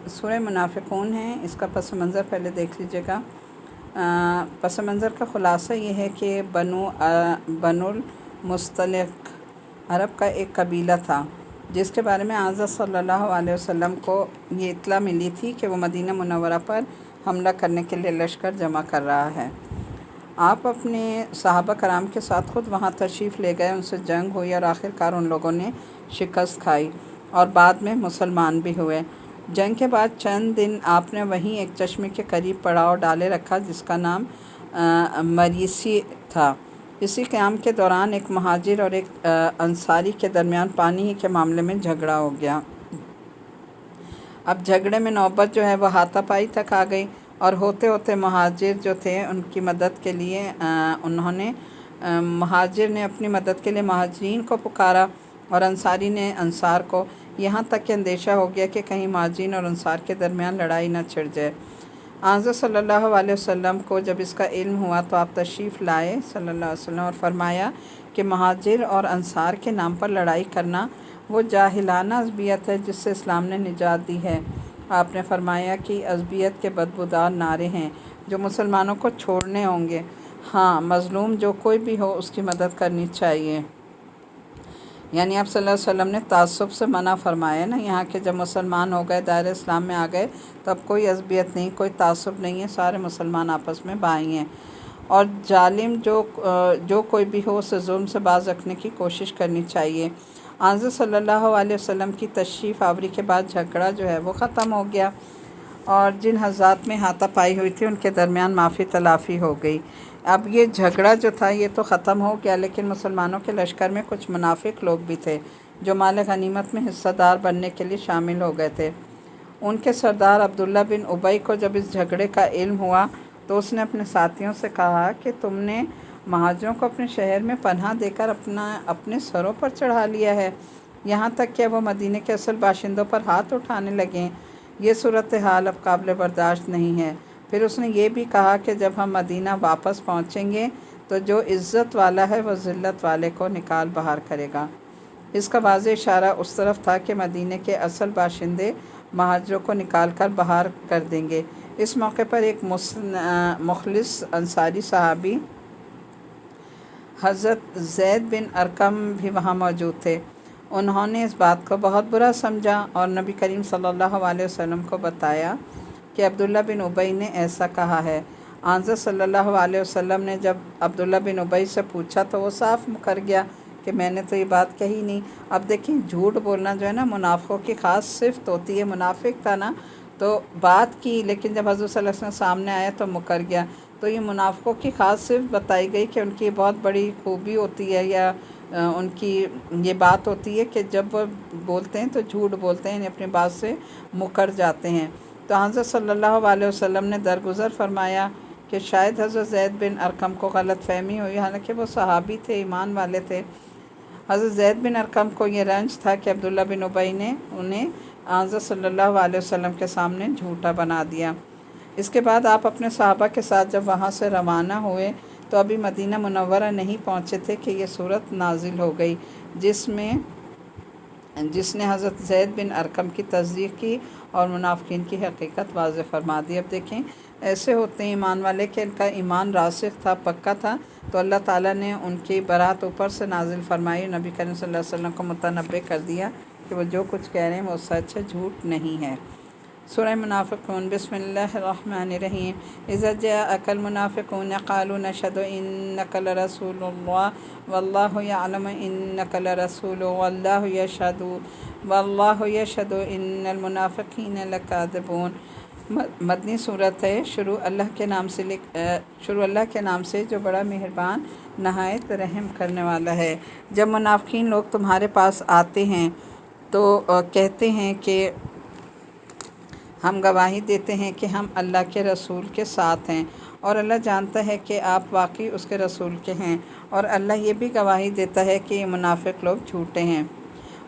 سورہ منافقون ہے، اس کا پس منظر پہلے دیکھ لیجیے گا۔ پس منظر کا خلاصہ یہ ہے کہ بنو المصطلق عرب کا ایک قبیلہ تھا، جس کے بارے میں حضرت صلی اللہ علیہ وسلم کو یہ اطلاع ملی تھی کہ وہ مدینہ منورہ پر حملہ کرنے کے لیے لشکر جمع کر رہا ہے۔ آپ اپنے صحابہ کرام کے ساتھ خود وہاں تشریف لے گئے، ان سے جنگ ہوئی اور آخرکار ان لوگوں نے شکست کھائی اور بعد میں مسلمان بھی ہوئے۔ جنگ کے بعد چند دن آپ نے وہیں ایک چشمے کے قریب پڑاؤ ڈالے رکھا جس کا نام مریسی تھا۔ اسی قیام کے دوران ایک مہاجر اور ایک انصاری کے درمیان پانی کے معاملے میں جھگڑا ہو گیا۔ اب جھگڑے میں نوبت جو ہے وہ ہاتھا پائی تک آ گئی، اور ہوتے ہوتے مہاجر جو تھے ان کی مدد کے لیے مہاجر نے اپنی مدد کے لیے مہاجرین کو پکارا اور انصاری نے انصار کو، یہاں تک کہ اندیشہ ہو گیا کہ کہیں مہاجرین اور انصار کے درمیان لڑائی نہ چھڑ جائے۔ حضرت صلی اللہ علیہ وسلم کو جب اس کا علم ہوا تو آپ تشریف لائے صلی اللہ علیہ وسلم اور فرمایا کہ مہاجر اور انصار کے نام پر لڑائی کرنا وہ جاہلانہ عصبیت ہے جس سے اسلام نے نجات دی ہے۔ آپ نے فرمایا کہ عصبیت کے بدبودار نعرے ہیں جو مسلمانوں کو چھوڑنے ہوں گے۔ ہاں، مظلوم جو کوئی بھی ہو اس کی مدد کرنی چاہیے۔ یعنی آپ صلی اللہ علیہ وسلم نے تعصب سے منع فرمایا نا، یہاں کے جب مسلمان ہو گئے، دائرہ اسلام میں آ گئے، تو اب کوئی عصبیت نہیں، کوئی تعصب نہیں ہے، سارے مسلمان آپس میں بھائی ہیں، اور ظالم جو کوئی بھی ہو اسے ظلم سے باز رکھنے کی کوشش کرنی چاہیے۔ حضرت صلی اللہ علیہ وسلم کی تشریف آوری کے بعد جھگڑا جو ہے وہ ختم ہو گیا، اور جن حضرات میں ہاتھا پائی ہوئی تھی ان کے درمیان معافی تلافی ہو گئی۔ اب یہ جھگڑا جو تھا یہ تو ختم ہو گیا، لیکن مسلمانوں کے لشکر میں کچھ منافق لوگ بھی تھے جو مال غنیمت میں حصہ دار بننے کے لیے شامل ہو گئے تھے۔ ان کے سردار عبداللہ بن ابی کو جب اس جھگڑے کا علم ہوا تو اس نے اپنے ساتھیوں سے کہا کہ تم نے مہاجروں کو اپنے شہر میں پناہ دے کر اپنے سروں پر چڑھا لیا ہے، یہاں تک کہ وہ مدینہ کے اصل باشندوں پر ہاتھ اٹھانے لگیں۔ یہ صورتحال اب قابل برداشت نہیں ہے۔ پھر اس نے یہ بھی کہا کہ جب ہم مدینہ واپس پہنچیں گے تو جو عزت والا ہے وہ ذلت والے کو نکال باہر کرے گا۔ اس کا واضح اشارہ اس طرف تھا کہ مدینہ کے اصل باشندے مہاجروں کو نکال کر باہر کر دیں گے۔ اس موقع پر ایک مخلص انصاری صحابی حضرت زید بن ارقم بھی وہاں موجود تھے۔ انہوں نے اس بات کو بہت برا سمجھا اور نبی کریم صلی اللہ علیہ وسلم کو بتایا کہ عبداللہ بن ابی نے ایسا کہا ہے۔ حضرت صلی اللہ علیہ وسلم نے جب عبداللہ بن ابی سے پوچھا تو وہ صاف مکر گیا کہ میں نے تو یہ بات کہی نہیں۔ اب دیکھیں، جھوٹ بولنا جو ہے نا منافقوں کی خاص صفت ہوتی ہے۔ منافق تھا نا تو بات کی، لیکن جب حضرت صلی اللہ علیہ وسلم سامنے آیا تو مکر گیا۔ تو یہ منافقوں کی خاص صفت بتائی گئی کہ ان کی بہت بڑی خوبی ہوتی ہے، یا ان کی یہ بات ہوتی ہے کہ جب وہ بولتے ہیں تو جھوٹ بولتے ہیں، یعنی اپنی بات سے مکر جاتے ہیں۔ تو حضرت صلی اللہ علیہ وسلم نے درگزر فرمایا کہ شاید حضرت زید بن ارقم کو غلط فہمی ہوئی، حالانکہ وہ صحابی تھے، ایمان والے تھے۔ حضرت زید بن ارقم کو یہ رنج تھا کہ عبداللہ بن ابی نے انہیں حضرت صلی اللہ علیہ وسلم کے سامنے جھوٹا بنا دیا۔ اس کے بعد آپ اپنے صحابہ کے ساتھ جب وہاں سے روانہ ہوئے تو ابھی مدینہ منورہ نہیں پہنچے تھے کہ یہ صورت نازل ہو گئی جس نے حضرت زید بن ارقم کی تصدیق کی اور منافقین کی حقیقت واضح فرما دی۔ اب دیکھیں، ایسے ہوتے ہیں ایمان والے کہ ان کا ایمان راسخ تھا، پکا تھا، تو اللہ تعالیٰ نے ان کی برات اوپر سے نازل فرمائی، نبی کریم صلی اللہ علیہ وسلم کو متنبع کر دیا کہ وہ جو کچھ کہہ رہے ہیں وہ سچ ہے، جھوٹ نہیں ہے۔ سورہ منافقون، بسم اللہ الرحمن الرحیم۔ اذا جاءك المنافقون قالوا نشهد انك لرسول الله والله يعلم انك لرسول والله يشهد ان المنافقين لكاذبون۔ مدنی صورت ہے۔ شروع اللہ کے نام سے جو بڑا مہربان نہایت رحم کرنے والا ہے۔ جب منافقین لوگ تمہارے پاس آتے ہیں تو کہتے ہیں کہ ہم گواہی دیتے ہیں کہ ہم اللہ کے رسول کے ساتھ ہیں، اور اللہ جانتا ہے کہ آپ واقعی اس کے رسول کے ہیں، اور اللہ یہ بھی گواہی دیتا ہے کہ یہ منافق لوگ جھوٹے ہیں۔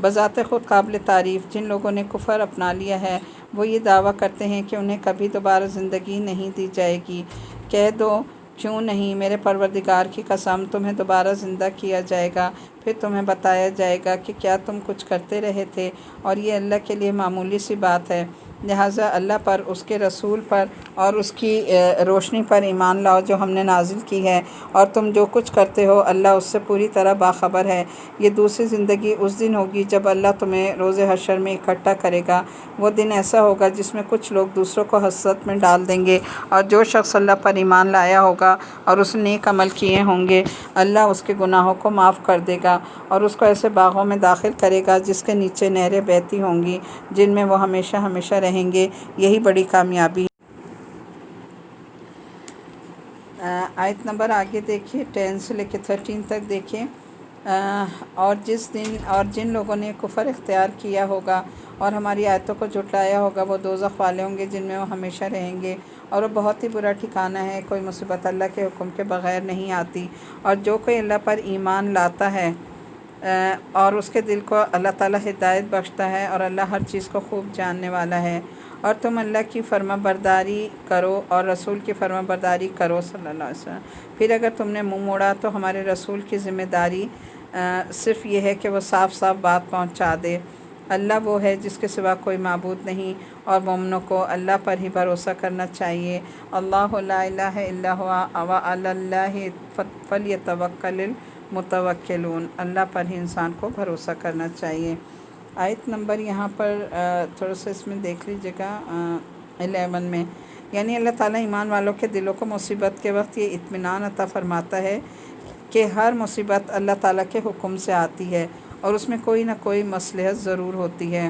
بذات خود قابل تعریف جن لوگوں نے کفر اپنا لیا ہے وہ یہ دعویٰ کرتے ہیں کہ انہیں کبھی دوبارہ زندگی نہیں دی جائے گی۔ کہہ دو کیوں نہیں، میرے پروردگار کی قسم تمہیں دوبارہ زندہ کیا جائے گا، پھر تمہیں بتایا جائے گا کہ کیا تم کچھ کرتے رہے تھے، اور یہ اللہ کے لیے معمولی سی بات ہے۔ لہٰذا اللہ پر، اس کے رسول پر اور اس کی روشنی پر ایمان لاؤ جو ہم نے نازل کی ہے، اور تم جو کچھ کرتے ہو اللہ اس سے پوری طرح باخبر ہے۔ یہ دوسری زندگی اس دن ہوگی جب اللہ تمہیں روز حشر میں اکٹھا کرے گا۔ وہ دن ایسا ہوگا جس میں کچھ لوگ دوسروں کو حسرت میں ڈال دیں گے، اور جو شخص اللہ پر ایمان لایا ہوگا اور اس نے نیک عمل کیے ہوں گے اللہ اس کے گناہوں کو معاف کر دے گا، اور اس کو ایسے باغوں میں داخل کرے گا جس کے نیچے نہریں بہتی ہوں گی، جن میں وہ ہمیشہ ہمیشہ رہیں گے۔ یہی بڑی کامیابی ہے۔ آیت نمبر آگے دیکھیے، 10 سے لے کے 13 تک دیکھیں۔ اور جن لوگوں نے کفر اختیار کیا ہوگا اور ہماری آیتوں کو جھٹلایا ہوگا وہ دوزخ والے ہوں گے جن میں وہ ہمیشہ رہیں گے، اور وہ بہت ہی برا ٹھکانہ ہے۔ کوئی مصیبت اللہ کے حکم کے بغیر نہیں آتی، اور جو کوئی اللہ پر ایمان لاتا ہے اور اس کے دل کو اللہ تعالیٰ ہدایت بخشتا ہے، اور اللہ ہر چیز کو خوب جاننے والا ہے۔ اور تم اللہ کی فرما برداری کرو اور رسول کی فرما برداری کرو صلی اللہ علیہ وسلم۔ پھر اگر تم نے منہ موڑا تو ہمارے رسول کی ذمہ داری صرف یہ ہے کہ وہ صاف صاف بات پہنچا دے۔ اللہ وہ ہے جس کے سوا کوئی معبود نہیں، اور مومنوں کو اللہ پر ہی بھروسہ کرنا چاہیے۔ اللہ لا الہ الا هو وعلی اللہ فلیتوکل المتوکلون، اللہ پر ہی انسان کو بھروسہ کرنا چاہیے۔ آیت نمبر یہاں پر تھوڑا سا اس میں دیکھ لیجیے گا 11 میں، یعنی اللہ تعالیٰ ایمان والوں کے دلوں کو مصیبت کے وقت یہ اطمینان عطا فرماتا ہے کہ ہر مصیبت اللہ تعالیٰ کے حکم سے آتی ہے، اور اس میں کوئی نہ کوئی مصلحت ضرور ہوتی ہے،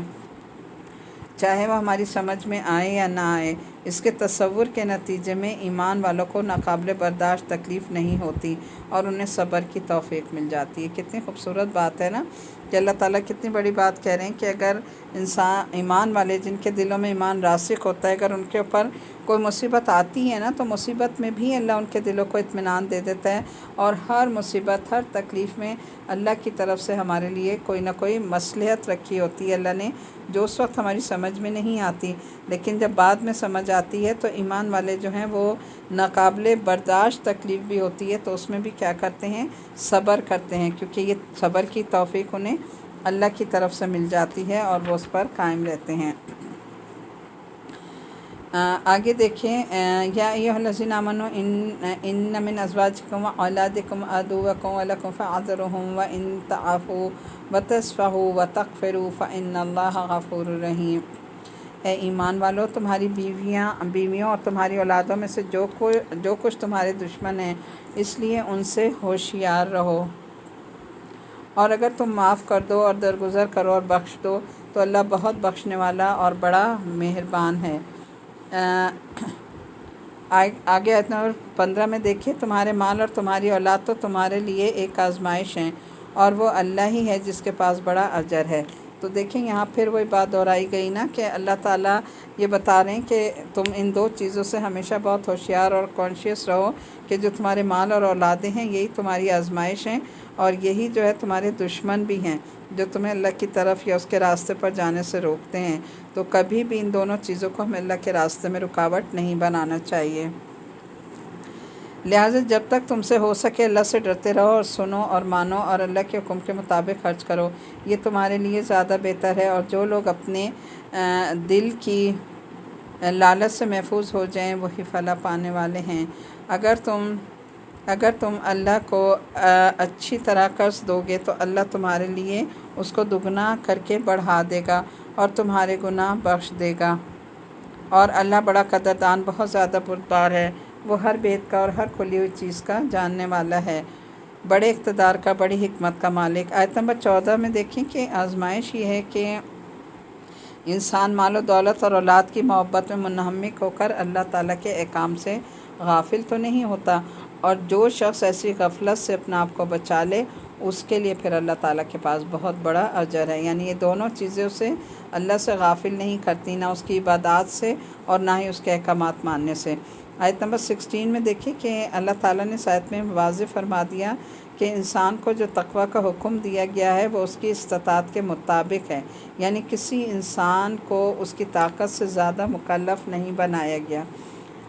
چاہے وہ ہماری سمجھ میں آئے یا نہ آئے۔ اس کے تصور کے نتیجے میں ایمان والوں کو ناقابل برداشت تکلیف نہیں ہوتی، اور انہیں صبر کی توفیق مل جاتی ہے۔ کتنی خوبصورت بات ہے نا، کہ اللہ تعالیٰ کتنی بڑی بات کہہ رہے ہیں کہ اگر انسان ایمان والے جن کے دلوں میں ایمان راسخ ہوتا ہے، اگر ان کے اوپر کوئی مصیبت آتی ہے نا تو مصیبت میں بھی اللہ ان کے دلوں کو اطمینان دے دیتا ہے، اور ہر مصیبت ہر تکلیف میں اللہ کی طرف سے ہمارے لیے کوئی نہ کوئی مصلحت رکھی ہوتی ہے اللہ نے، جو اس وقت ہماری سمجھ میں نہیں آتی، لیکن جب بعد میں سمجھ آتی ہے تو ایمان والے جو ہیں وہ ناقابل برداشت تکلیف بھی ہوتی ہے تو اس میں بھی کیا کرتے ہیں، صبر کرتے ہیں، کیونکہ یہ صبر کی توفیق انہیں اللہ کی طرف سے مل جاتی ہے اور وہ اس پر قائم رہتے ہیں۔ آگے دیکھیں، یا ایھا الذین آمنوا ان من ازواجکم واولادکم عدوکم ولکم فاحذروہم وان تعفوا وتصفحوا وتغفروا فان اللہ غفور رحیم۔ اے ایمان والو، تمہاری بیویوں اور تمہاری اولادوں میں سے جو کچھ تمہارے دشمن ہیں، اس لیے ان سے ہوشیار رہو، اور اگر تم معاف کر دو اور درگزر کرو اور بخش دو تو اللہ بہت بخشنے والا اور بڑا مہربان ہے۔ آگے آیت نمبر 15 میں دیکھیں، تمہارے مال اور تمہاری اولاد تو تمہارے لیے ایک آزمائش ہیں، اور وہ اللہ ہی ہے جس کے پاس بڑا اجر ہے۔ تو دیکھیں یہاں پھر وہی بات دہرائی گئی نا کہ اللہ تعالیٰ یہ بتا رہے ہیں کہ تم ان دو چیزوں سے ہمیشہ بہت ہوشیار اور کانشیس رہو کہ جو تمہارے مال اور اولادیں ہیں یہی تمہاری آزمائش ہیں، اور یہی جو ہے تمہارے دشمن بھی ہیں جو تمہیں اللہ کی طرف یا اس کے راستے پر جانے سے روکتے ہیں۔ تو کبھی بھی ان دونوں چیزوں کو ہمیں اللہ کے راستے میں رکاوٹ نہیں بنانا چاہیے۔ لہٰذا جب تک تم سے ہو سکے اللہ سے ڈرتے رہو اور سنو اور مانو اور اللہ کے حکم کے مطابق خرچ کرو، یہ تمہارے لیے زیادہ بہتر ہے۔ اور جو لوگ اپنے دل کی لالچ سے محفوظ ہو جائیں وہی فلاح پانے والے ہیں۔ اگر تم اللہ کو اچھی طرح قرض دو گے تو اللہ تمہارے لیے اس کو دگنا کر کے بڑھا دے گا اور تمہارے گناہ بخش دے گا، اور اللہ بڑا قدردان بہت زیادہ بردبار ہے، وہ ہر بید کا اور ہر کھلی ہوئی چیز کا جاننے والا ہے، بڑے اقتدار کا، بڑی حکمت کا مالک۔ آیت نمبر 14 میں دیکھیں کہ آزمائش یہ ہے کہ انسان مال و دولت اور اولاد کی محبت میں منہمک ہو کر اللہ تعالیٰ کے احکام سے غافل تو نہیں ہوتا، اور جو شخص ایسی غفلت سے اپنا آپ کو بچا لے اس کے لیے پھر اللہ تعالیٰ کے پاس بہت بڑا اجر ہے۔ یعنی یہ دونوں چیزیں اسے اللہ سے غافل نہیں کرتی، نہ اس کی عبادات سے اور نہ ہی اس کے احکامات ماننے سے۔ آیت نمبر 16 میں دیکھیں کہ اللہ تعالیٰ نے اس آیت میں واضح فرما دیا کہ انسان کو جو تقوی کا حکم دیا گیا ہے وہ اس کی استطاعت کے مطابق ہے، یعنی کسی انسان کو اس کی طاقت سے زیادہ مکلف نہیں بنایا گیا۔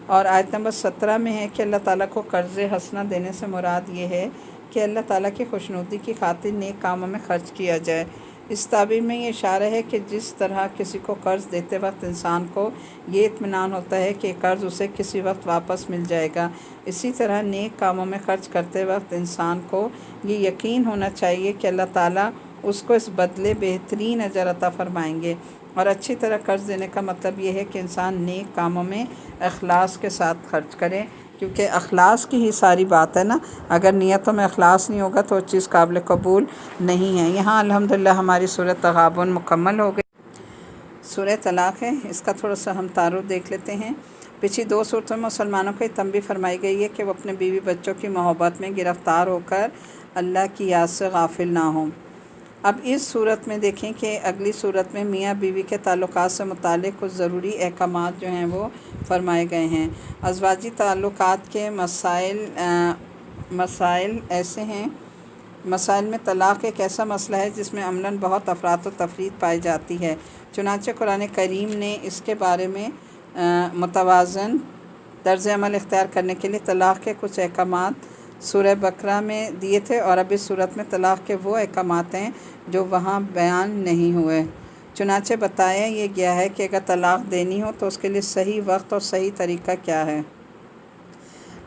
اور آیت نمبر 17 میں ہے کہ اللہ تعالیٰ کو قرض حسنہ دینے سے مراد یہ ہے کہ اللہ تعالیٰ کی خوشنودی کی خاطر نیک کاموں میں خرچ کیا جائے۔ اس تعبیر میں یہ اشارہ ہے کہ جس طرح کسی کو قرض دیتے وقت انسان کو یہ اطمینان ہوتا ہے کہ قرض اسے کسی وقت واپس مل جائے گا، اسی طرح نیک کاموں میں خرچ کرتے وقت انسان کو یہ یقین ہونا چاہیے کہ اللہ تعالیٰ اس کو اس بدلے بہترین اجر عطا فرمائیں گے۔ اور اچھی طرح قرض دینے کا مطلب یہ ہے کہ انسان نیک کاموں میں اخلاص کے ساتھ خرچ کرے، کیونکہ اخلاص کی ہی ساری بات ہے نا۔ اگر نیتوں میں اخلاص نہیں ہوگا تو وہ چیز قابل قبول نہیں ہے۔ یہاں الحمدللہ ہماری سورۃ تغابن مکمل ہو گئی۔ سورہ طلاق ہے، اس کا تھوڑا سا ہم تعارف دیکھ لیتے ہیں۔ پچھلی 2 صورتوں میں مسلمانوں کو یہ تنبیہ فرمائی گئی ہے کہ وہ اپنے بیوی بچوں کی محبت میں گرفتار ہو کر اللہ کی یاد سے غافل نہ ہوں۔ اب اس صورت میں دیکھیں کہ اگلی صورت میں میاں بیوی کے تعلقات سے متعلق کچھ ضروری احکامات جو ہیں وہ فرمائے گئے ہیں۔ ازواجی تعلقات کے مسائل ایسے ہیں۔ مسائل میں طلاق ایک ایسا مسئلہ ہے جس میں عملاً بہت افراط و تفریط پائی جاتی ہے، چنانچہ قرآن کریم نے اس کے بارے میں متوازن طرز عمل اختیار کرنے کے لیے طلاق کے کچھ احکامات سورہ بقرہ میں دیے تھے، اور اب اس صورت میں طلاق کے وہ احکامات ہیں جو وہاں بیان نہیں ہوئے۔ چنانچہ بتایا یہ گیا ہے کہ اگر طلاق دینی ہو تو اس کے لیے صحیح وقت اور صحیح طریقہ کیا ہے۔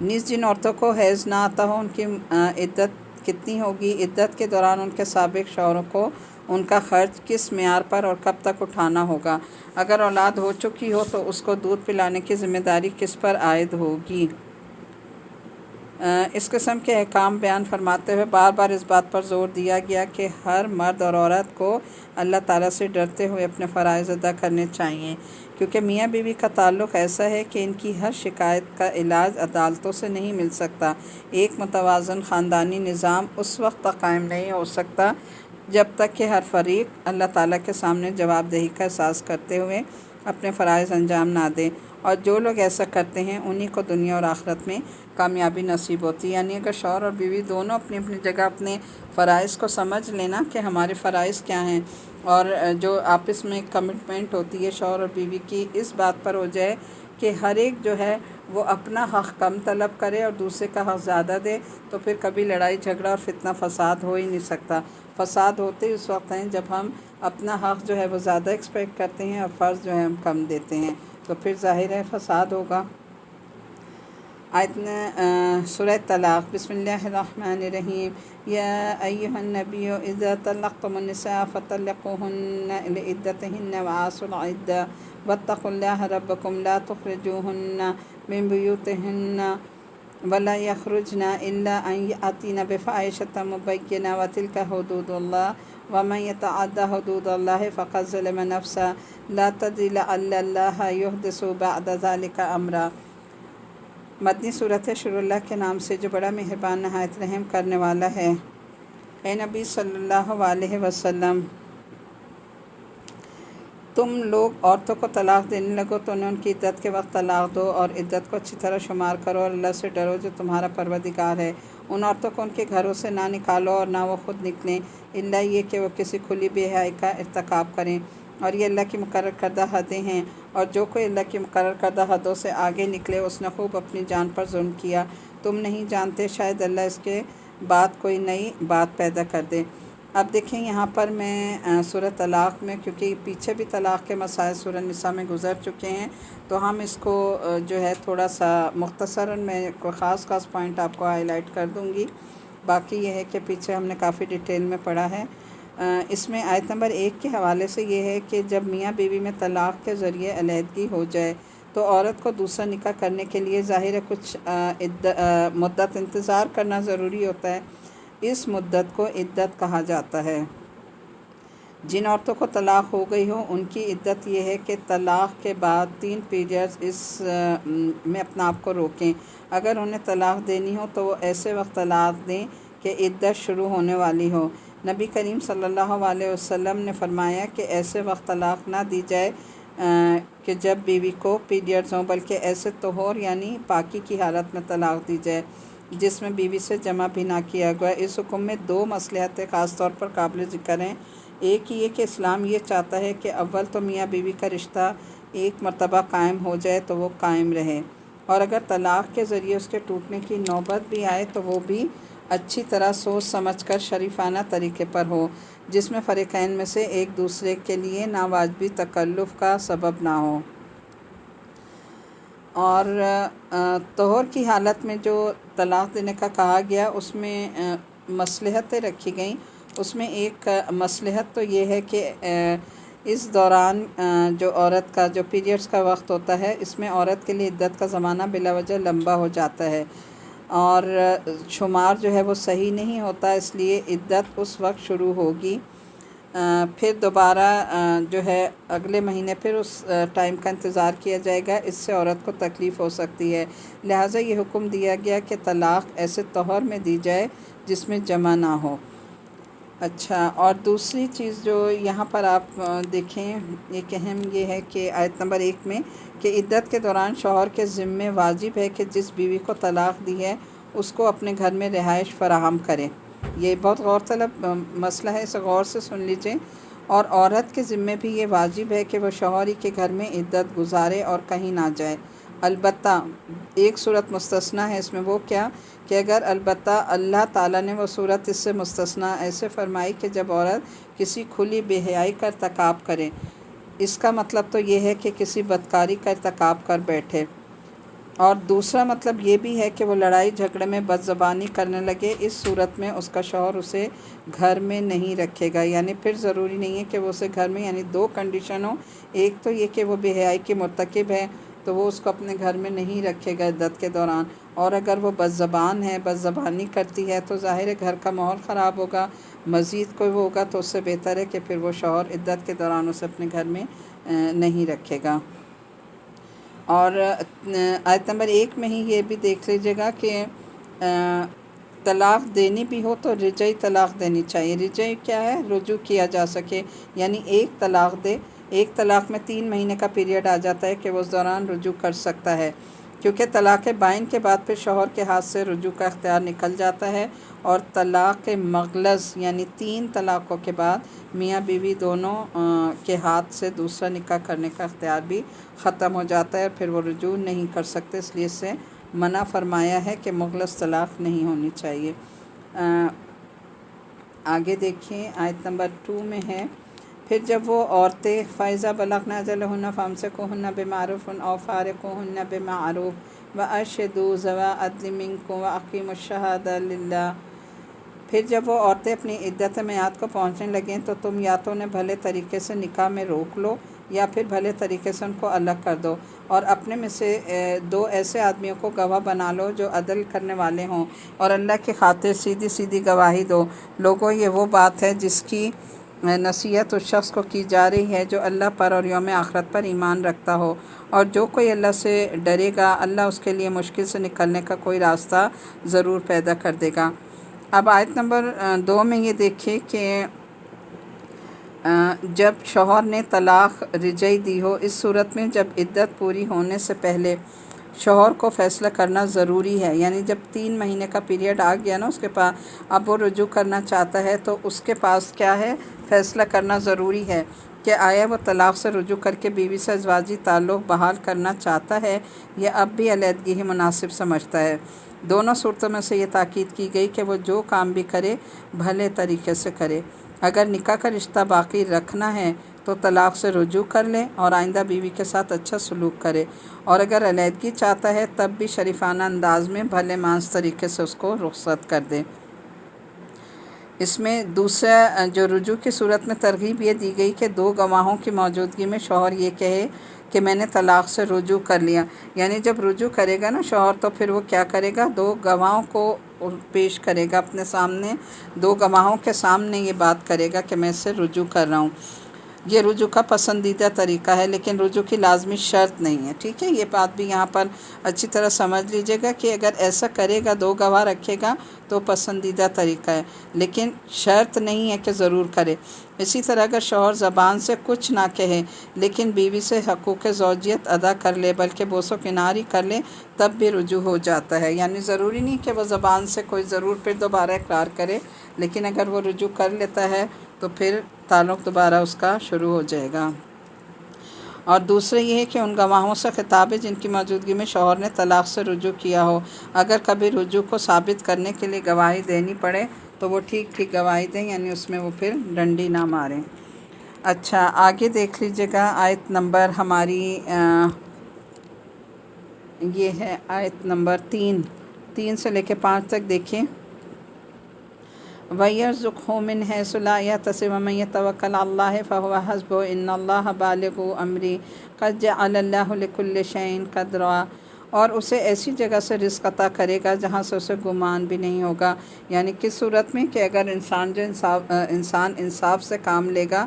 نیز جن عورتوں کو حیض نہ آتا ہو ان کی عدت کتنی ہوگی، عدت کے دوران ان کے سابق شوہروں کو ان کا خرچ کس معیار پر اور کب تک اٹھانا ہوگا، اگر اولاد ہو چکی ہو تو اس کو دودھ پلانے کی ذمہ داری کس پر عائد ہوگی۔ اس قسم کے احکام بیان فرماتے ہوئے بار بار اس بات پر زور دیا گیا کہ ہر مرد اور عورت کو اللہ تعالیٰ سے ڈرتے ہوئے اپنے فرائض ادا کرنے چاہیے، کیونکہ میاں بیوی کا تعلق ایسا ہے کہ ان کی ہر شکایت کا علاج عدالتوں سے نہیں مل سکتا۔ ایک متوازن خاندانی نظام اس وقت تک قائم نہیں ہو سکتا جب تک کہ ہر فریق اللہ تعالیٰ کے سامنے جواب دہی کا احساس کرتے ہوئے اپنے فرائض انجام نہ دے، اور جو لوگ ایسا کرتے ہیں انہی کو دنیا اور آخرت میں کامیابی نصیب ہوتی ہے۔ یعنی اگر شوہر اور بیوی دونوں اپنی اپنی جگہ اپنے فرائض کو سمجھ لینا کہ ہمارے فرائض کیا ہیں، اور جو آپس میں کمٹمنٹ ہوتی ہے شوہر اور بیوی کی اس بات پر ہو جائے کہ ہر ایک جو ہے وہ اپنا حق کم طلب کرے اور دوسرے کا حق زیادہ دے، تو پھر کبھی لڑائی جھگڑا اور فتنہ فساد ہو ہی نہیں سکتا۔ فساد ہوتے ہی اس وقت ہیں جب ہم اپنا حق جو ہے وہ زیادہ ایکسپیکٹ کرتے ہیں اور فرض جو ہے ہم کم دیتے ہیں، تو پھر ظاہر ہے فساد ہوگا۔ سورہ طلاق، بسم اللہ الرحمن الرحیم، یا ایھا النبی اذا طلقتم النساء فطلقوہن لعدتہن وآتوا العدة واتقوا اللہ ربکم لا تخرجوہن من بیوتہن ولا یخرجن الا ان یأتین بفاحشۃ مبینۃ وتلک حدود اللہ ومن یتعد حدود اللہ فقد ظلم نفسہ لا تدری لعل اللہ یحدث بعد ذلک امرا۔ مدنی صورت ہے، شروع اللہ کے نام سے جو بڑا مہربان نہایت رحم کرنے والا ہے۔ اے نبی صلی اللہ علیہ وسلم، تم لوگ عورتوں کو طلاق دینے لگو تو انہیں ان کی عدت کے وقت طلاق دو، اور عدت کو اچھی طرح شمار کرو اور اللہ سے ڈرو جو تمہارا پروردگار ہے۔ ان عورتوں کو ان کے گھروں سے نہ نکالو اور نہ وہ خود نکلیں، الا یہ کہ وہ کسی کھلی بے حیائی کا ارتکاب کریں، اور یہ اللہ کی مقرر کردہ حدیں ہیں، اور جو کوئی اللہ کی مقرر کردہ حدوں سے آگے نکلے اس نے خوب اپنی جان پر ظلم کیا۔ تم نہیں جانتے شاید اللہ اس کے بعد کوئی نئی بات پیدا کر دے۔ اب دیکھیں یہاں پر میں سورہ طلاق میں، کیونکہ پیچھے بھی طلاق کے مسائل سورہ نساء میں گزر چکے ہیں، تو ہم اس کو جو ہے تھوڑا سا مختصراً میں کوئی خاص پوائنٹ آپ کو ہائی لائٹ کر دوں گی۔ باقی یہ ہے کہ پیچھے ہم نے کافی ڈیٹیل میں پڑھا ہے۔ اس میں آیت نمبر 1 کے حوالے سے یہ ہے کہ جب میاں بیوی میں طلاق کے ذریعے علیحدگی ہو جائے تو عورت کو دوسرا نکاح کرنے کے لیے ظاہر ہے کچھ مدت انتظار کرنا ضروری ہوتا ہے۔ اس مدت کو عدت کہا جاتا ہے۔ جن عورتوں کو طلاق ہو گئی ہو ان کی عدت یہ ہے کہ طلاق کے بعد 3 پیریڈز اس میں اپنا آپ کو روکیں۔ اگر انہیں طلاق دینی ہو تو وہ ایسے وقت طلاق دیں کہ عدت شروع ہونے والی ہو۔ نبی کریم صلی اللہ علیہ وسلم نے فرمایا کہ ایسے وقت طلاق نہ دی جائے کہ جب بیوی کو پیریڈز ہوں، بلکہ ایسے طہور یعنی پاکی کی حالت میں طلاق دی جائے جس میں بیوی سے جمع بھی نہ کیا گیا۔ اس حکم میں 2 مصلحتیں خاص طور پر قابل ذکر ہیں۔ ایک یہ کہ اسلام یہ چاہتا ہے کہ اول تو میاں بیوی کا رشتہ ایک مرتبہ قائم ہو جائے تو وہ قائم رہے، اور اگر طلاق کے ذریعے اس کے ٹوٹنے کی نوبت بھی آئے تو وہ بھی اچھی طرح سوچ سمجھ کر شریفانہ طریقے پر ہو، جس میں فریقین میں سے ایک دوسرے کے لیے ناواجبی تکلف کا سبب نہ ہو۔ اور طہور کی حالت میں جو طلاق دینے کا کہا گیا اس میں مصلحتیں رکھی گئیں۔ اس میں ایک مصلحت تو یہ ہے کہ اس دوران جو عورت کا جو پیریڈز کا وقت ہوتا ہے، اس میں عورت کے لیے عدت کا زمانہ بلا وجہ لمبا ہو جاتا ہے اور شمار جو ہے وہ صحیح نہیں ہوتا، اس لیے عدت اس وقت شروع ہوگی، پھر دوبارہ جو ہے اگلے مہینے پھر اس ٹائم کا انتظار کیا جائے گا، اس سے عورت کو تکلیف ہو سکتی ہے، لہٰذا یہ حکم دیا گیا کہ طلاق ایسے طہر میں دی جائے جس میں جمع نہ ہو۔ اچھا، اور دوسری چیز جو یہاں پر آپ دیکھیں، ایک اہم یہ ہے کہ آیت نمبر 1 میں کہ عدت کے دوران شوہر کے ذمے واجب ہے کہ جس بیوی کو طلاق دی ہے اس کو اپنے گھر میں رہائش فراہم کرے۔ یہ بہت غور طلب مسئلہ ہے، اسے غور سے سن لیجئے۔ اور عورت کے ذمے بھی یہ واجب ہے کہ وہ شوہر ہی کے گھر میں عدت گزارے اور کہیں نہ جائے، البتہ ایک صورت مستثنیٰ ہے، اس میں وہ کیا کہ اگر البتہ اللہ تعالیٰ نے وہ صورت اس سے مستثنیٰ ایسے فرمائی کہ جب عورت کسی کھلی بے حیائی کا ارتکاب کرے، اس کا مطلب تو یہ ہے کہ کسی بدکاری کا ارتکاب کر بیٹھے، اور دوسرا مطلب یہ بھی ہے کہ وہ لڑائی جھگڑے میں بد زبانی کرنے لگے، اس صورت میں اس کا شوہر اسے گھر میں نہیں رکھے گا۔ یعنی پھر ضروری نہیں ہے کہ وہ اسے گھر میں، یعنی 2 کنڈیشن ہوں، ایک تو یہ کہ وہ بے حیائی کی مرتکب ہے تو وہ اس کو اپنے گھر میں نہیں رکھے گا عدت کے دوران، اور اگر وہ بد زبان ہے، بد زبانی کرتی ہے تو ظاہر ہے گھر کا ماحول خراب ہوگا، مزید کوئی وہ ہوگا تو اس سے بہتر ہے کہ پھر وہ شوہر عدت کے دوران اسے اپنے گھر میں نہیں رکھے گا۔ اور آیت نمبر 1 میں ہی یہ بھی دیکھ لیجیے گا کہ طلاق دینی بھی ہو تو رجعی طلاق دینی چاہیے۔ رجعی کیا ہے؟ رجوع کیا جا سکے، یعنی ایک طلاق دے، ایک طلاق میں 3 مہینے کا پیریڈ آ جاتا ہے کہ وہ اس دوران رجوع کر سکتا ہے، کیونکہ طلاق بائن کے بعد پھر شوہر کے ہاتھ سے رجوع کا اختیار نکل جاتا ہے، اور طلاق مغلظ یعنی 3 طلاقوں کے بعد میاں بیوی دونوں کے ہاتھ سے دوسرا نکاح کرنے کا اختیار بھی ختم ہو جاتا ہے، پھر وہ رجوع نہیں کر سکتے، اس لیے اس سے منع فرمایا ہے کہ مغلظ طلاق نہیں ہونی چاہیے۔ آگے دیکھیں آیت نمبر 2 میں ہے، پھر جب وہ عورتیں فَإِذَا بَلَغْنَ أَجَلَهُنَّ فَأَمْسِكُوهُنَّ بِمَعْرُوفٍ أَوْ فَارِقُوهُنَّ بِمَعْرُوفٍ وَأَشْهِدُوا ذَوَا عَدْلٍ مِّنكُمْ وَأَقِیمُوا الشَّهَادَةَ لِلَّهِ۔ پھر جب وہ عورتیں اپنی عدت میعاد کو پہنچنے لگیں تو تم یا تو انہیں بھلے طریقے سے نکاح میں روک لو یا پھر بھلے طریقے سے ان کو الگ کر دو، اور اپنے میں سے 2 ایسے آدمیوں کو گواہ بنا لو جو عدل کرنے والے ہوں، اور اللہ کی خاطر سیدھی سیدھی گواہی دو۔ لوگوں، یہ وہ بات ہے جس کی نصیحت اس شخص کو کی جا رہی ہے جو اللہ پر اور یوم آخرت پر ایمان رکھتا ہو، اور جو کوئی اللہ سے ڈرے گا اللہ اس کے لیے مشکل سے نکلنے کا کوئی راستہ ضرور پیدا کر دے گا۔ اب آیت نمبر 2 میں یہ دیکھیں کہ جب شوہر نے طلاق رجعی دی ہو، اس صورت میں جب عدت پوری ہونے سے پہلے شوہر کو فیصلہ کرنا ضروری ہے، یعنی جب 3 مہینے کا پیریڈ آ گیا نا اس کے پاس، اب وہ رجوع کرنا چاہتا ہے تو اس کے پاس کیا ہے؟ فیصلہ کرنا ضروری ہے کہ آیا وہ طلاق سے رجوع کر کے بیوی سے ازواجی تعلق بحال کرنا چاہتا ہے یا اب بھی علیحدگی ہی مناسب سمجھتا ہے۔ دونوں صورتوں میں سے یہ تاکید کی گئی کہ وہ جو کام بھی کرے بھلے طریقے سے کرے۔ اگر نکاح کا رشتہ باقی رکھنا ہے تو طلاق سے رجوع کر لے اور آئندہ بیوی کے ساتھ اچھا سلوک کرے، اور اگر علیحدگی چاہتا ہے تب بھی شریفانہ انداز میں بھلے مانس طریقے سے اس کو رخصت کر دے۔ اس میں دوسرا جو رجوع کی صورت میں ترغیب یہ دی گئی کہ 2 گواہوں کی موجودگی میں شوہر یہ کہے کہ میں نے طلاق سے رجوع کر لیا، یعنی جب رجوع کرے گا نا شوہر تو پھر وہ کیا کرے گا؟ 2 گواہوں کو پیش کرے گا اپنے سامنے، 2 گواہوں کے سامنے یہ بات کرے گا کہ میں اس سے رجوع کر رہا ہوں۔ یہ رجوع کا پسندیدہ طریقہ ہے، لیکن رجوع کی لازمی شرط نہیں ہے، ٹھیک ہے۔ یہ بات بھی یہاں پر اچھی طرح سمجھ لیجئے گا کہ اگر ایسا کرے گا، 2 گواہ رکھے گا تو پسندیدہ طریقہ ہے، لیکن شرط نہیں ہے کہ ضرور کرے۔ اسی طرح اگر شوہر زبان سے کچھ نہ کہے لیکن بیوی سے حقوق زوجیت ادا کر لے، بلکہ بوس و کنار ہی کر لے، تب بھی رجوع ہو جاتا ہے۔ یعنی ضروری نہیں کہ وہ زبان سے کوئی ضرور پھر دوبارہ اقرار کرے، لیکن اگر وہ رجوع کر لیتا ہے تو پھر تعلق دوبارہ اس کا شروع ہو جائے گا۔ اور دوسرے یہ ہے کہ ان گواہوں سے خطاب ہے جن کی موجودگی میں شوہر نے طلاق سے رجوع کیا ہو۔ اگر کبھی رجوع کو ثابت کرنے کے لیے گواہی دینی پڑے تو وہ ٹھیک ٹھیک گواہی دیں، یعنی اس میں وہ پھر ڈنڈی نہ ماریں۔ اچھا، آگے دیکھ لیجئے گا آیت نمبر ہماری یہ ہے آیت نمبر 3 سے لے کے 5 تک دیکھیں۔ وَيَرْزُقْهُ مِنْ حَيْثُ لَا يَحْتَسِبُ وَمَن يَتَوَكَّلْ عَلَى اللَّهِ فَهُوَ حَسْبُهُ إِنَّ اللَّهَ بَالِغُ أَمْرِهِ قَدْ جَعَلَ اللَّهُ لِكُلِّ شَيْءٍ قَدْرًا، اور اسے ایسی جگہ سے رزق عطا کرے گا جہاں سے اسے گمان بھی نہیں ہوگا۔ یعنی کس صورت میں کہ اگر انسان انصاف سے کام لے گا،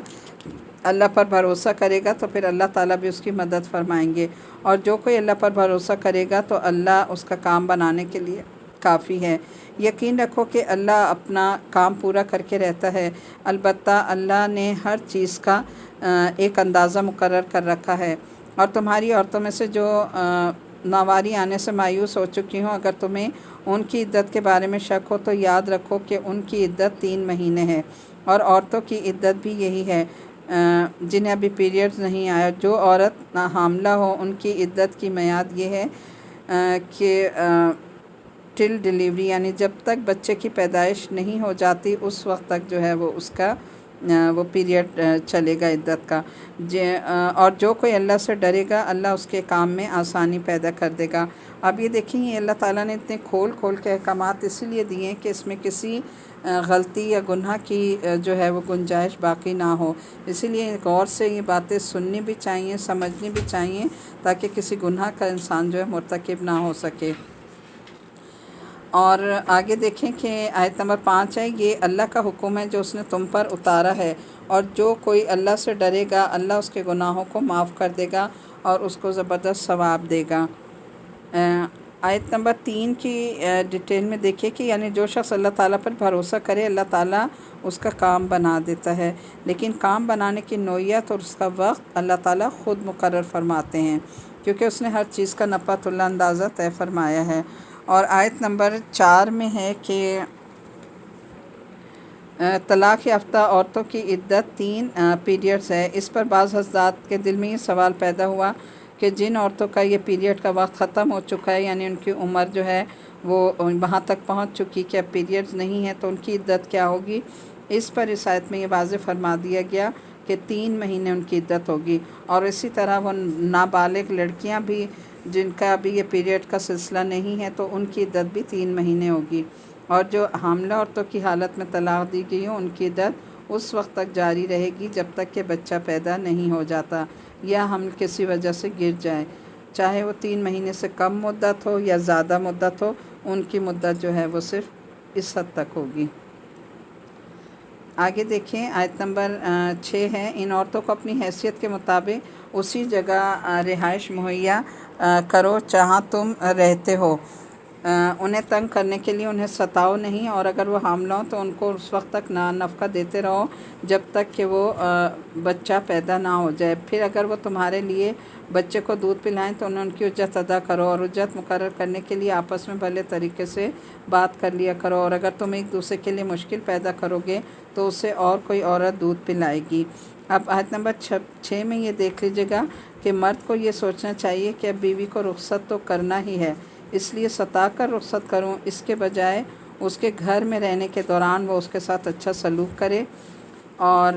اللہ پر بھروسہ کرے گا، تو پھر اللہ تعالیٰ بھی اس کی مدد فرمائیں گے، اور جو کوئی اللہ پر بھروسہ کرے گا تو اللہ اس کا کام بنانے کے لیے کافی ہے۔ یقین رکھو کہ اللہ اپنا کام پورا کر کے رہتا ہے، البتہ اللہ نے ہر چیز کا ایک اندازہ مقرر کر رکھا ہے۔ اور تمہاری عورتوں میں سے جو ناواری آنے سے مایوس ہو چکی ہوں، اگر تمہیں ان کی عدت کے بارے میں شک ہو تو یاد رکھو کہ ان کی عدت 3 مہینے ہے، اور عورتوں کی عدت بھی یہی ہے جنہیں ابھی پیریڈز نہیں آیا۔ جو عورت حاملہ ہو ان کی عدت کی میعاد یہ ہے کہ ٹل ڈیلیوری، یعنی جب تک بچے کی پیدائش نہیں ہو جاتی اس وقت تک جو ہے وہ اس کا وہ پیریڈ چلے گا عدت کا۔ اور جو کوئی اللہ سے ڈرے گا اللہ اس کے کام میں آسانی پیدا کر دے گا۔ اب یہ دیکھیں، یہ اللہ تعالیٰ نے اتنے کھول کے احکامات اسی لیے دیے ہیں کہ اس میں کسی غلطی یا گناہ کی جو ہے وہ گنجائش باقی نہ ہو۔ اسی لیے غور سے یہ باتیں سننی بھی چاہیے، سمجھنی بھی چاہیے، تاکہ کسی گناہ کا انسان جو ہے مرتکب نہ ہو سکے۔ اور آگے دیکھیں کہ آیت نمبر 5 ہے، یہ اللہ کا حکم ہے جو اس نے تم پر اتارا ہے، اور جو کوئی اللہ سے ڈرے گا اللہ اس کے گناہوں کو معاف کر دے گا اور اس کو زبردست ثواب دے گا۔ آیت نمبر 3 کی ڈیٹیل میں دیکھیں کہ یعنی جو شخص اللہ تعالیٰ پر بھروسہ کرے اللہ تعالیٰ اس کا کام بنا دیتا ہے، لیکن کام بنانے کی نوعیت اور اس کا وقت اللہ تعالیٰ خود مقرر فرماتے ہیں، کیونکہ اس نے ہر چیز کا نفعت اللہ اندازہ طے فرمایا ہے۔ اور آیت نمبر 4 میں ہے کہ طلاق یافتہ عورتوں کی عدت 3 پیریڈز ہے۔ اس پر بعض حضرات کے دل میں یہ سوال پیدا ہوا کہ جن عورتوں کا یہ پیریڈ کا وقت ختم ہو چکا ہے، یعنی ان کی عمر جو ہے وہ وہاں تک پہنچ چکی کہ اب پیریڈز نہیں ہے، تو ان کی عدت کیا ہوگی؟ اس پر اس آیت میں یہ واضح فرما دیا گیا کہ 3 مہینے ان کی عدت ہوگی، اور اسی طرح وہ نابالغ لڑکیاں بھی جن کا ابھی یہ پیریڈ کا سلسلہ نہیں ہے تو ان کی عدت بھی 3 مہینے ہوگی، اور جو حاملہ عورتوں کی حالت میں طلاق دی گئی ہوں ان کی عدت اس وقت تک جاری رہے گی جب تک کہ بچہ پیدا نہیں ہو جاتا یا حمل کسی وجہ سے گر جائے، چاہے وہ 3 مہینے سے کم مدت ہو یا زیادہ مدت ہو، ان کی مدت جو ہے وہ صرف اس حد تک ہوگی۔ آگے دیکھیں آیت نمبر 6 ہے، ان عورتوں کو اپنی حیثیت کے مطابق اسی جگہ رہائش مہیا کرو جہاں تم رہتے ہو، انہیں تنگ کرنے کے لیے انہیں ستاؤ نہیں، اور اگر وہ حاملہ ہوں تو ان کو اس وقت تک نفقہ دیتے رہو جب تک کہ وہ بچہ پیدا نہ ہو جائے۔ پھر اگر وہ تمہارے لیے بچے کو دودھ پلائیں تو انہیں ان کی اجرت ادا کرو، اور اجرت مقرر کرنے کے لیے آپس میں بھلے طریقے سے بات کر لیا کرو، اور اگر تم ایک دوسرے کے لیے مشکل پیدا کرو گے تو اسے اور کوئی عورت دودھ پلائے گی۔ اب آیت نمبر 6 میں یہ دیکھ لیجیے گا کہ مرد کو یہ سوچنا چاہیے کہ اب بیوی کو رخصت تو کرنا ہی ہے، اس لیے ستا کر رخصت کروں اس کے بجائے اس کے گھر میں رہنے کے دوران وہ اس کے ساتھ اچھا سلوک کرے۔ اور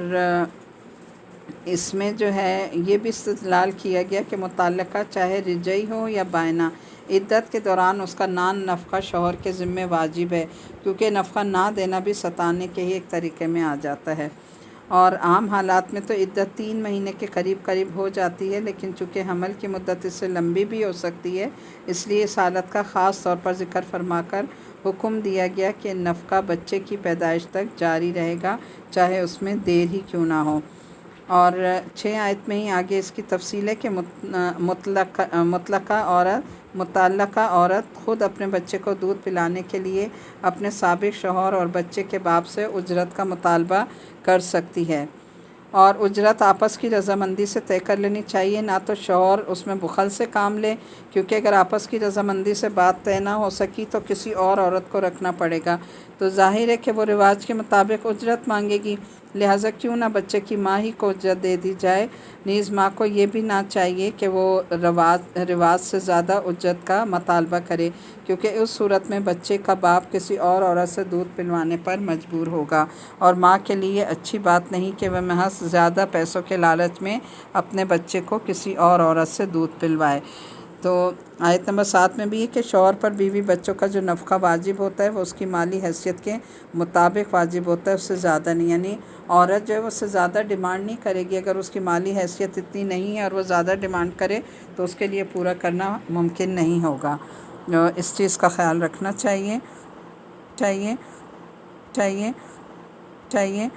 اس میں جو ہے یہ بھی استدلال کیا گیا کہ متعلقہ چاہے رجعی ہو یا بائنہ، عدت کے دوران اس کا نفقہ شوہر کے ذمہ واجب ہے، کیونکہ نفقہ نہ دینا بھی ستانے کے ہی ایک طریقے میں آ جاتا ہے۔ اور عام حالات میں تو عدت 3 مہینے کے قریب ہو جاتی ہے، لیکن چونکہ حمل کی مدت اس سے لمبی بھی ہو سکتی ہے، اس لیے اس حالت کا خاص طور پر ذکر فرما کر حکم دیا گیا کہ نفقہ بچے کی پیدائش تک جاری رہے گا، چاہے اس میں دیر ہی کیوں نہ ہو۔ اور 6 آیت میں ہی آگے اس کی تفصیل ہے کہ مطلقہ عورت متعلقہ عورت خود اپنے بچے کو دودھ پلانے کے لیے اپنے سابق شوہر اور بچے کے باپ سے اجرت کا مطالبہ کر سکتی ہے، اور اجرت آپس کی رضامندی سے طے کر لینی چاہیے، نہ تو شوہر اس میں بخل سے کام لے، کیونکہ اگر آپس کی رضامندی سے بات طے نہ ہو سکی تو کسی اور عورت کو رکھنا پڑے گا، تو ظاہر ہے کہ وہ رواج کے مطابق اجرت مانگے گی، لہٰذا کیوں نہ بچے کی ماں ہی کو اجرت دے دی جائے۔ نیز ماں کو یہ بھی نہ چاہیے کہ وہ رواج سے زیادہ اجرت کا مطالبہ کرے، کیونکہ اس صورت میں بچے کا باپ کسی اور عورت سے دودھ پلوانے پر مجبور ہوگا، اور ماں کے لیے اچھی بات نہیں کہ وہ محض زیادہ پیسوں کے لالچ میں اپنے بچے کو کسی اور عورت سے دودھ پلوائے۔ تو آیت نمبر 7 میں بھی ہے کہ شوہر پر بیوی بچوں کا جو نفقہ واجب ہوتا ہے وہ اس کی مالی حیثیت کے مطابق واجب ہوتا ہے، اس سے زیادہ نہیں، یعنی عورت جو ہے اس سے زیادہ ڈیمانڈ نہیں کرے گی، اگر اس کی مالی حیثیت اتنی نہیں ہے اور وہ زیادہ ڈیمانڈ کرے تو اس کے لیے پورا کرنا ممکن نہیں ہوگا۔ اس چیز کا خیال رکھنا چاہیے چاہیے چاہیے چاہیے